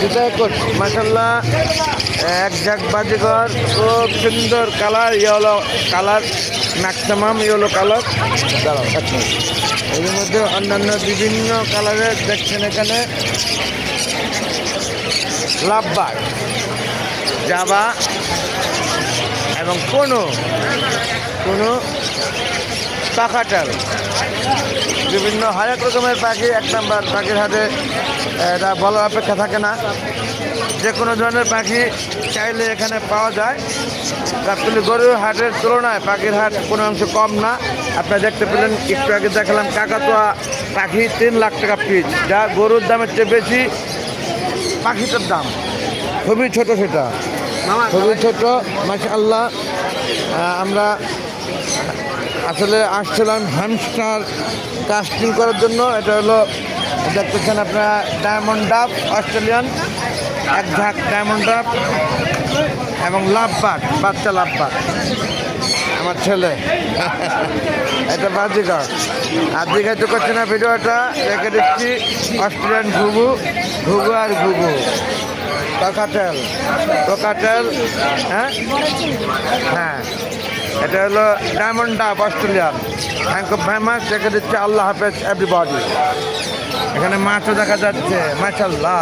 দুটো কোট মাশাল্লাহ, এক ঝাঁক বাজিঘর, খুব সুন্দর colour, yellow colour, maximum yellow colour. দাঁড়াও এক মিনিট। এর মধ্যে অন্যান্য বিভিন্ন কালারের দেখছেন এখানে লাভবার্ড, জাভা এবং কোনো কাকাটাল, বিভিন্ন হরেক রকমের পাখি। এক নাম্বার পাখির হাতে এটা বলার অপেক্ষা থাকে না, যে কোনো ধরনের পাখি চাইলে এখানে পাওয়া যায়। গাবতলী গরুর হাটের তুলনায় পাখির হাট কোনো অংশ কম না। আপনারা দেখতে পেলেন, একটু আগে দেখালাম কাকাতুয়া পাখি 3 লাখ টাকা পিস, যা গরুর দামের চেয়ে বেশি পাখিটার দাম। খুবই ছোট, সেটা খুবই ছোট মাশাআল্লাহ। আমরা আসলে আসছিলাম হ্যামস্টার কাস্টিং করার জন্য। এটা হলো দেখতেছেন আপনারা ডায়মন্ড ডাব, অস্ট্রেলিয়ান এক ঝাঁক ডায়মন্ড ডাব এবং লাভবার্ড, বাচ্চা লাভবার্ড। আমার ছেলে এটা বাজিঘর। আর দীঘাতে করছে না ভিডিওটা, রেখে দিচ্ছি অস্ট্রেলিয়ান ঘুঘু আর ঘুঘু, কাকাটেল। হ্যাঁ হ্যাঁ, এটা হলো diamond dove Australian. Thank you very much. রেখে দিচ্ছে। আল্লাহ হাফেজ এভরিবডি। এখানে মাছও দেখা যাচ্ছে মাশাআল্লাহ।